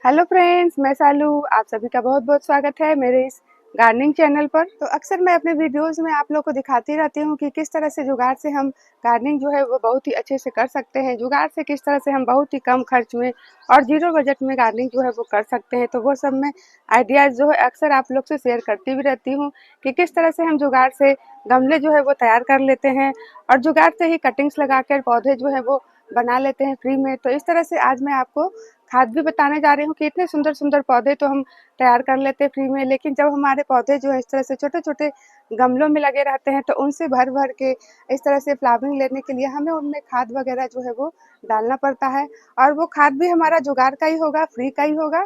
Hello friends, मैं सालू। आप सभी का बहुत बहुत स्वागत है मेरे इस गार्डनिंग चैनल पर। तो अक्सर मैं अपने वीडियोस में आप लोग को दिखाती रहती हूँ कि किस तरह से जुगाड़ से हम गार्डनिंग जो है वो बहुत ही अच्छे से कर सकते हैं। जुगाड़ से किस तरह से हम बहुत ही कम खर्च में और जीरो बजट में गार्डनिंग जो है वो कर सकते हैं। तो वो सब मैं आइडियाज़ जो है अक्सर आप लोग से शेयर करती भी रहती हूँ कि किस तरह से हम जुगाड़ से गमले जो है वो तैयार कर लेते हैं और जुगाड़ से ही कटिंग्स लगा कर पौधे जो है वो बना लेते हैं फ्री में। तो इस तरह से आज मैं आपको खाद भी बताने जा रही हूँ कि इतने सुंदर सुंदर पौधे तो हम तैयार कर लेते हैं फ्री में, लेकिन जब हमारे पौधे जो है इस तरह से छोटे छोटे गमलों में लगे रहते हैं तो उनसे भर भर के इस तरह से फ्लावरिंग लेने के लिए हमें उनमें खाद वगैरह जो है वो डालना पड़ता है। और वो खाद भी हमारा जुगाड़ का ही होगा, फ्री का ही होगा।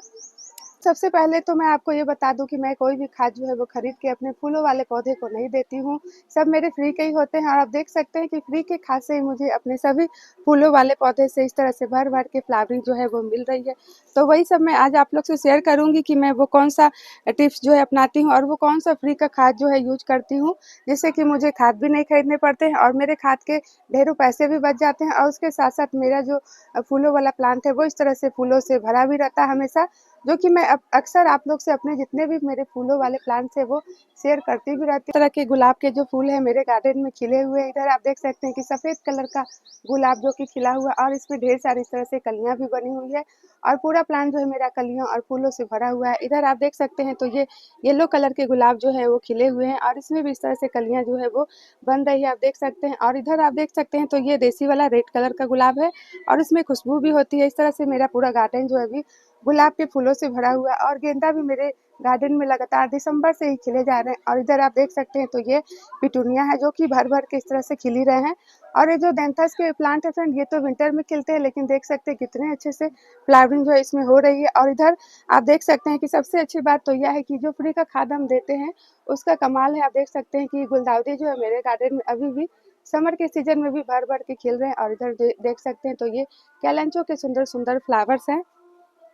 सबसे पहले तो मैं आपको ये बता दूं कि मैं कोई भी खाद जो है वो खरीद के अपने फूलों वाले पौधे को नहीं देती हूँ। सब मेरे फ्री के ही होते हैं और आप देख सकते हैं कि फ्री के खाद से ही मुझे अपने सभी फूलों वाले पौधे से इस तरह से भर भर के फ्लावरिंग जो है वो मिल रही है। तो वही सब मैं आज आप लोग से शेयर करूंगी कि मैं वो कौन सा टिप्स जो है अपनाती हूँ और वो कौन सा फ्री का खाद जो है यूज करती हूँ, जिससे कि मुझे खाद भी नहीं खरीदने पड़ते हैं और मेरे खाद के ढेरों पैसे भी बच जाते हैं। और उसके साथ साथ मेरा जो फूलों वाला प्लांट है वो इस तरह से फूलों से भरा भी रहता है हमेशा, जो कि मैं अक्सर आप लोग से अपने जितने भी मेरे फूलों वाले प्लांट्स है वो शेयर करती भी रहती हूँ। तरह के गुलाब के जो फूल है मेरे गार्डन में खिले हुए हैं। इधर आप देख सकते हैं कि सफ़ेद कलर का गुलाब जो कि खिला हुआ और इसमें ढेर सारी इस तरह से कलियां भी बनी हुई है और पूरा प्लांट जो है मेरा कलियों और फूलों से भरा हुआ है। इधर आप देख सकते हैं तो ये येलो कलर के गुलाब जो है वो खिले हुए हैं और इसमें भी इस तरह से कलियां जो है वो बन रही है, आप देख सकते हैं। और इधर आप देख सकते हैं तो ये देसी वाला रेड कलर का गुलाब है और इसमें खुशबू भी होती है। इस तरह से मेरा पूरा गार्डन जो है अभी गुलाब के फूलों से भरा हुआ है और गेंदा भी मेरे गार्डन में लगातार दिसंबर से ही खिले जा रहे हैं। और इधर आप देख सकते हैं तो ये पिटूनिया है जो कि भर भर के इस तरह से खिली रहे हैं। और ये जो डेंथस के प्लांट है फ्रेंड, ये तो विंटर में खिलते हैं, लेकिन देख सकते हैं कितने अच्छे से फ्लावरिंग जो है इसमें हो रही है। और इधर आप देख सकते हैं कि सबसे अच्छी बात तो यह है कि जो फ्री का खाद हम देते हैं उसका कमाल है। आप देख सकते हैं कि गुलदाउदी जो है मेरे गार्डन में अभी भी समर के सीजन में भी भर भर के खिल रहे हैं। और इधर देख सकते हैं तो ये कैलेंचो के सुंदर सुंदर फ्लावर्स हैं।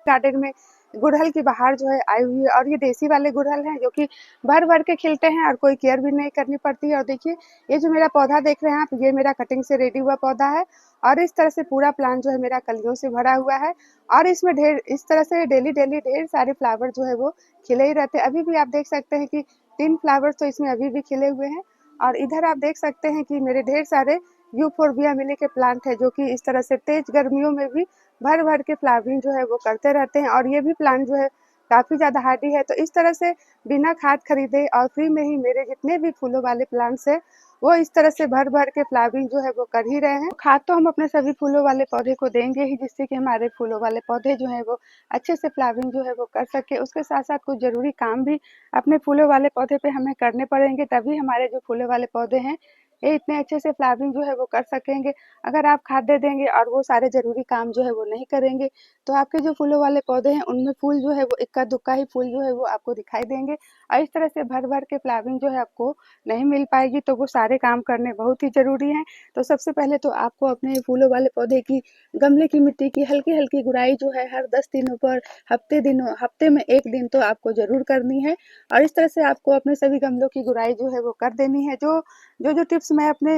गार्डन में गुड़हल की बहार जो है आई हुई है और ये देसी वाले गुड़हल हैं जो कि भर भर के खिलते हैं और कोई केयर भी नहीं करनी पड़ती है। और देखिए ये जो मेरा पौधा देख रहे हैं आप, ये मेरा कटिंग से रेडी हुआ पौधा है और इस तरह से पूरा प्लांट जो है मेरा कलियों से भरा हुआ है और इसमें ढेर इस तरह से डेली डेली ढेर सारे फ्लावर जो है वो खिले ही रहते हैं। अभी भी आप देख सकते हैं कि 3 फ्लावर्स तो इसमें अभी भी खिले हुए हैं। और इधर आप देख सकते हैं कि मेरे ढेर सारे यूफोर्बिया मिली के प्लांट है जो कि इस तरह से तेज गर्मियों में भी भर भर के फ्लावरिंग जो है वो करते रहते हैं। और ये भी प्लांट जो है काफ़ी ज़्यादा हार्डी है। तो इस तरह से बिना खाद खरीदे और फ्री में ही मेरे जितने भी फूलों वाले प्लांट्स हैं वो इस तरह से भर भर के फ्लावरिंग जो है वो कर ही रहे हैं। खाद तो हम अपने सभी फूलों वाले पौधे को देंगे ही, जिससे कि हमारे फूलों वाले पौधे जो है वो अच्छे से फ्लावरिंग जो है वो कर सके। उसके साथ साथ कुछ ज़रूरी काम भी अपने फूलों वाले पौधे पे हमें करने पड़ेंगे, तभी हमारे जो फूलों वाले पौधे हैं ये इतने अच्छे से फ्लावरिंग जो है वो कर सकेंगे। अगर आप खाद दे देंगे और वो सारे ज़रूरी काम जो है वो नहीं करेंगे तो आपके जो फूलों वाले पौधे हैं उनमें फूल जो है वो इक्का दुक्का ही फूल जो है वो आपको दिखाई देंगे और इस तरह से भर भर के फ्लावरिंग जो है आपको नहीं मिल पाएगी। तो वो सारे काम करने बहुत ही ज़रूरी हैं। तो सबसे पहले तो आपको अपने फूलों वाले पौधे की गमले की मिट्टी की हल्की हल्की गुड़ाई जो है हर 10 दिनों पर हफ्ते में 1 दिन तो आपको ज़रूर करनी है। और इस तरह से आपको अपने सभी गमलों की गुड़ाई जो है वो कर देनी है। जो टिप्स मैं अपने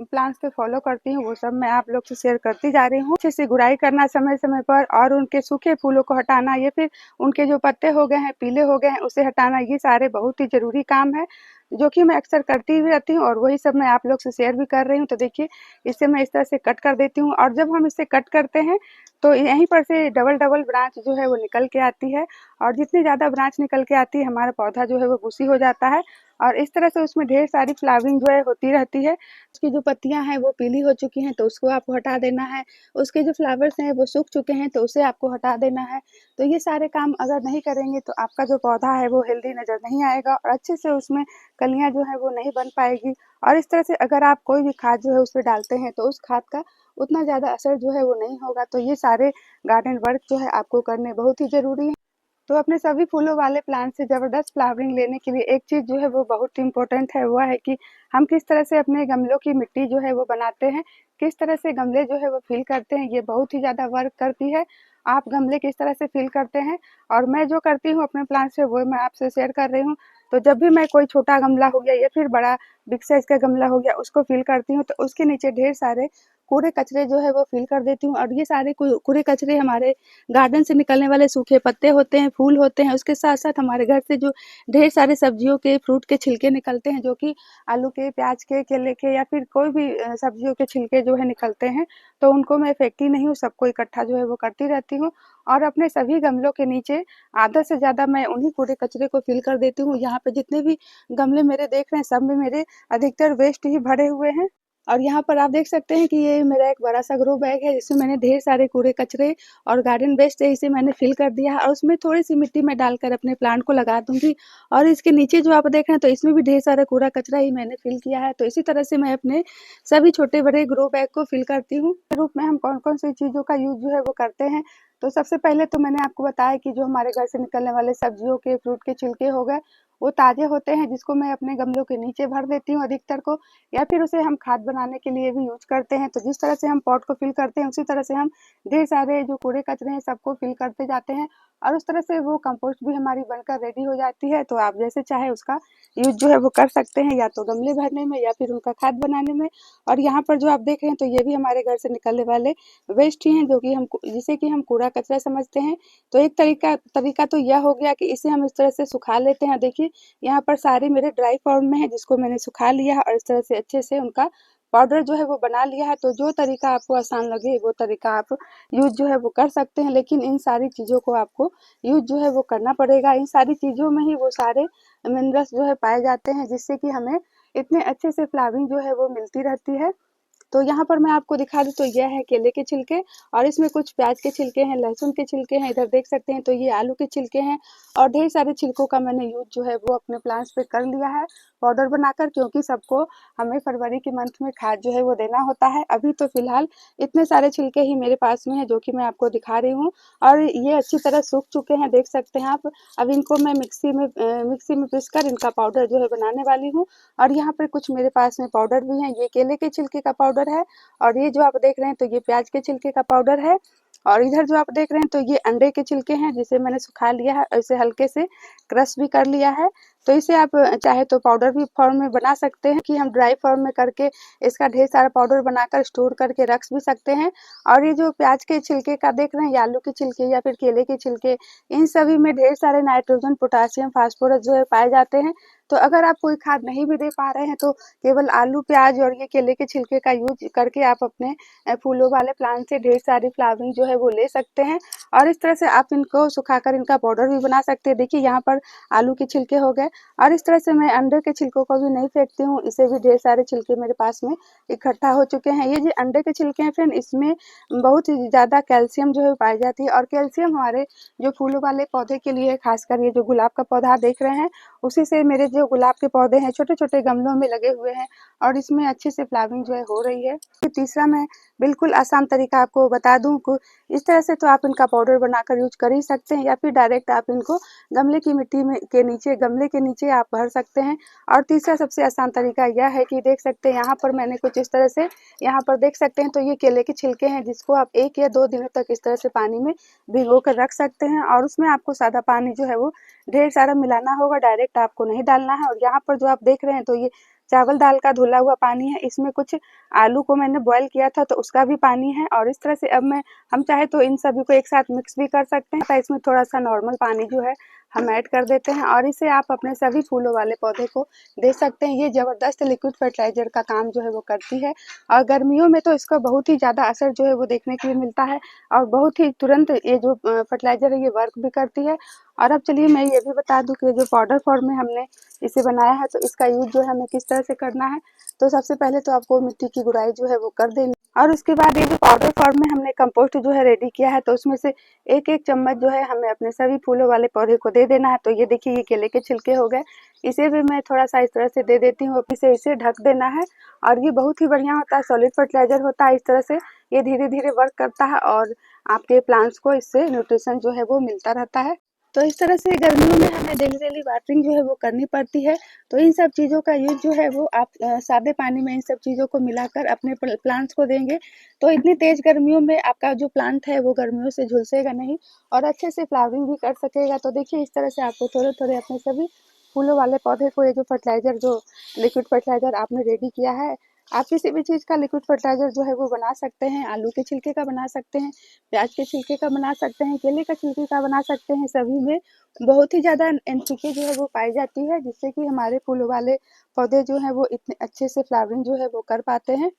प्लांट्स पे फॉलो करती हूँ वो सब मैं आप लोग से शेयर करती जा रही हूँ। अच्छे से गुड़ाई करना समय समय पर और उनके सूखे फूलों को हटाना या फिर उनके जो पत्ते हो गए हैं पीले हो गए हैं उसे हटाना, ये सारे बहुत ही ज़रूरी काम है जो कि मैं अक्सर करती भी रहती हूँ और वही सब मैं आप लोग से शेयर भी कर रही हूँ। तो देखिए इसे मैं इस तरह से कट कर देती हूँ और जब हम इसे कट करते हैं तो यहीं पर से डबल डबल ब्रांच जो है वो निकल के आती है और जितनी ज़्यादा ब्रांच निकल के आती है हमारा पौधा जो है वो बुशी हो जाता है और इस तरह से उसमें ढेर सारी फ्लावरिंग जो है होती रहती है। उसकी जो पत्तियां हैं वो पीली हो चुकी हैं तो उसको आपको हटा देना है। उसके जो फ्लावर्स हैं वो सूख चुके हैं तो उसे आपको हटा देना है। तो ये सारे काम अगर नहीं करेंगे तो आपका जो पौधा है वो हेल्दी नज़र नहीं आएगा और अच्छे से उसमें कलियां जो है वो नहीं बन पाएगी। और इस तरह से अगर आप कोई भी खाद जो है उसमें डालते हैं तो उस खाद का उतना ज़्यादा असर जो है वो नहीं होगा। तो ये सारे गार्डन वर्क जो है आपको करने बहुत ही ज़रूरी है। तो अपने सभी फूलों वाले प्लांट से ज़बरदस्त फ्लावरिंग लेने के लिए एक चीज़ जो है वो बहुत इम्पोर्टेंट है, वो है कि हम किस तरह से अपने गमलों की मिट्टी जो है वो बनाते हैं, किस तरह से गमले जो है वो फिल करते हैं, ये बहुत ही ज़्यादा वर्क करती है। आप गमले किस तरह से फिल करते हैं और मैं जो करती हूँ अपने प्लांट से वो मैं आपसे शेयर कर रही हूँ। तो जब भी मैं कोई छोटा गमला हो गया या फिर बड़ा बिग साइज़ का गमला हो गया उसको फिल करती हूँ तो उसके नीचे ढेर सारे कूड़े कचरे जो है वो फिल कर देती हूँ। और ये सारे कूड़े कचरे हमारे गार्डन से निकलने वाले सूखे पत्ते होते हैं, फूल होते हैं, उसके साथ-साथ हमारे घर से जो ढेर सारे सब्जियों के, फ्रूट के छिलके निकलते हैं, जो कि आलू के, प्याज के, केले के या फिर कोई भी सब्जियों के छिलके जो है निकलते हैं, तो उनको मैं फेंकती नहीं हूँ, सबको इकट्ठा जो है वो करती रहती हूँ। और अपने सभी गमलों के नीचे आधा से ज़्यादा मैं उन्हीं कूड़े कचरे को फिल कर देती हूँ। यहाँ पे जितने भी गमले मेरे देख रहे हैं, सब में मेरे अधिकतर वेस्ट ही भरे हुए हैं। और यहाँ पर आप देख सकते हैं कि ये मेरा एक बड़ा-सा ग्रो बैग है, जिसमें मैंने ढेर सारे कूड़े-कचरे और गार्डन वेस्ट है, इसे मैंने फिल कर दिया है और उसमें थोड़ी-सी मिट्टी मैं डालकर अपने प्लांट को लगा दूँगी। और इसके नीचे जो आप देख रहे हैं, तो इसमें भी ढेर सारा कूड़ा-कचरा ही मैंने फिल किया है। तो इसी तरह से मैं अपने सभी छोटे-बड़े ग्रो बैग को फिल करती हूँ। रूप में हम कौन-कौन सी चीज़ों का यूज़ जो है वो करते हैं। तो सबसे पहले तो मैंने आपको बताया कि जो हमारे घर से निकलने वाले सब्जियों के, फ्रूट के छिलके हो गए, वो ताज़े होते हैं, जिसको मैं अपने गमलों के नीचे भर देती हूँ अधिकतर को, या फिर उसे हम खाद बनाने के लिए भी यूज़ करते हैं। तो जिस तरह से हम पॉट को फिल करते हैं, उसी तरह से हम ढेर सारे जो कूड़े-कचरे हैं, सबको फिल करते जाते हैं और उस तरह से वो कंपोस्ट भी हमारी बनकर रेडी हो जाती है। तो आप जैसे चाहे उसका यूज़ जो है वो कर सकते हैं, या तो गमले भरने में या फिर उनका खाद बनाने में। और यहाँ पर जो आप देख रहे हैं, तो ये भी हमारे घर से निकलने वाले वेस्ट ही हैं, जो कि जिसे कि हम कूड़ा-कचरा समझते हैं। तो एक तरीका तो यह हो गया कि इसे हम इस तरह से सुखा लेते हैं। देखिए, यहाँ पर सारे मेरे ड्राई फॉर्म में है, जिसको मैंने सुखा लिया है और इस तरह से अच्छे से उनका पाउडर जो है वो बना लिया है। तो जो तरीका आपको आसान लगे, वो तरीका आप यूज़ जो है वो कर सकते हैं। लेकिन इन सारी चीज़ों को आपको यूज़ जो है वो करना पड़ेगा। इन सारी चीज़ों में ही वो सारे मिनरल्स जो है पाए जाते हैं, जिससे कि हमें इतने अच्छे से फ्लावरिंग जो है वो मिलती रहती है। तो यहाँ पर मैं आपको दिखा दूँ, तो यह है केले के छिलके और इसमें कुछ प्याज के छिलके हैं, लहसुन के छिलके हैं, इधर देख सकते हैं तो ये आलू के छिलके हैं और ढेर सारे छिलकों का मैंने यूज़ जो है वो अपने प्लांट्स पे कर लिया है पाउडर बनाकर, क्योंकि सबको हमें फरवरी के मंथ में खाद जो है वो देना होता है। अभी तो फिलहाल इतने सारे छिलके ही मेरे पास में है, जो कि मैं आपको दिखा रही हूँ और ये अच्छी तरह सूख चुके हैं, देख सकते हैं आप। अब इनको मैं मिक्सी में पीस कर इनका पाउडर जो है बनाने वाली हूँ। और यहाँ पर कुछ मेरे पास में पाउडर भी हैं, ये केले के छिलके का पाउडर है और ये जो आप देख रहे हैं तो ये प्याज के छिलके का पाउडर है। और इधर जो आप देख रहे हैं तो ये अंडे के छिलके हैं, जिसे मैंने सुखा लिया है और इसे हल्के से क्रश भी कर लिया है। तो इसे आप चाहे तो पाउडर भी फॉर्म में बना सकते हैं, कि हम ड्राई फॉर्म में करके इसका ढेर सारा पाउडर बनाकर स्टोर करके रख भी सकते हैं। और ये जो प्याज के छिलके का देख रहे हैं, या आलू के छिलके या फिर केले के छिलके, इन सभी में ढेर सारे नाइट्रोजन, पोटासियम, फास्फोरस जो है पाए जाते हैं। तो अगर आप कोई खाद नहीं भी दे पा रहे हैं, तो केवल आलू, प्याज और ये केले के छिलके का यूज़ करके आप अपने फूलों वाले प्लांट से ढेर सारी फ्लावरिंग जो है वो ले सकते हैं। और इस तरह से आप इनको सुखाकर इनका पाउडर भी बना सकते हैं। देखिए, यहाँ पर आलू के छिलके हो गए और इस तरह से मैं अंडे के छिलकों को भी नहीं फेंकती हूँ, इसे भी ढेर सारे छिलके मेरे पास में इकट्ठा हो चुके हैं। ये जो अंडे के छिलके हैं फ्रेंड, इसमें बहुत ही ज़्यादा कैल्शियम जो है पाई जाती है और कैल्शियम हमारे जो फूलों वाले पौधे के लिए, खासकर ये जो गुलाब का पौधा देख रहे हैं, उसी से मेरे जो गुलाब के पौधे हैं छोटे-छोटे गमलों में लगे हुए हैं और इसमें अच्छे से फ्लावरिंग जो है हो रही है। फिर तीसरा मैं बिल्कुल आसान तरीका आपको बता दूँ को, इस तरह से तो आप इनका पाउडर बनाकर यूज़ कर ही सकते हैं, या फिर डायरेक्ट आप इनको गमले की मिट्टी में के नीचे, गमले के नीचे आप भर सकते हैं। और तीसरा सबसे आसान तरीका यह है कि देख सकते हैं यहाँ पर मैंने कुछ इस तरह से, यहाँ पर देख सकते हैं तो ये केले के छिलके हैं, जिसको आप 1 या 2 दिनों तक इस तरह से पानी में भिगो कर रख सकते हैं और उसमें आपको सादा पानी जो है वो ढेर सारा मिलाना होगा, डायरेक्ट आपको नहीं डालना है। और यहाँ पर जो आप देख रहे हैं तो ये चावल दाल का धुला हुआ पानी है, इसमें कुछ आलू को मैंने बॉयल किया था तो उसका भी पानी है। और इस तरह से अब हम चाहे तो इन सभी को एक साथ मिक्स भी कर सकते हैं, तो इसमें थोड़ा-सा नॉर्मल पानी जो है हम ऐड कर देते हैं और इसे आप अपने सभी फूलों वाले पौधे को दे सकते हैं। ये ज़बरदस्त लिक्विड फर्टिलाइज़र का काम जो है वो करती है और गर्मियों में तो इसका बहुत ही ज़्यादा असर जो है वो देखने के लिए मिलता है और बहुत ही तुरंत ये जो फर्टिलाइज़र है ये वर्क भी करती है। और अब चलिए मैं ये भी बता दूँ कि जो पाउडर फॉर्म में हमने इसे बनाया है, तो इसका यूज़ जो है हमें किस तरह से करना है। तो सबसे पहले तो आपको मिट्टी की गुड़ाई जो है वो कर देनी और उसके बाद ये जो पाउडर फॉर्म में हमने कंपोस्ट जो है रेडी किया है, तो उसमें से 1-1 चम्मच जो है हमें अपने सभी फूलों वाले पौधे को दे देना है। तो ये देखिए, ये केले के छिलके हो गए, इसे भी मैं थोड़ा-सा इस तरह से दे देती हूँ, फिर से इसे ढक देना है और ये बहुत ही बढ़िया होता है, सॉलिड फर्टिलाइज़र होता है। इस तरह से ये धीरे-धीरे वर्क करता है और आपके प्लांट्स को इससे न्यूट्रिशन जो है वो मिलता रहता है। तो इस तरह से गर्मियों में हमें डेली वाटरिंग जो है वो करनी पड़ती है। तो इन सब चीज़ों का यूज़ जो है वो आप सादे पानी में इन सब चीज़ों को मिलाकर अपने प्लांट्स को देंगे, तो इतनी तेज़ गर्मियों में आपका जो प्लांट है वो गर्मियों से झुलसेगा नहीं और अच्छे से फ्लावरिंग भी कर सकेगा। तो देखिए, इस तरह से आपको थोड़े-थोड़े अपने सभी फूलों वाले पौधे को ये जो फर्टिलाइज़र, जो लिक्विड फर्टिलाइज़र आपने रेडी किया है, आप किसी भी चीज़ का लिक्विड फर्टिलाइज़र जो है वो बना सकते हैं। आलू के छिलके का बना सकते हैं, प्याज के छिलके का बना सकते हैं, केले के छिलके का बना सकते हैं। सभी में बहुत ही ज़्यादा एनपीके जो है वो पाई जाती है, जिससे कि हमारे फूलों वाले पौधे जो हैं वो इतने अच्छे से फ्लावरिंग जो है वो कर पाते हैं।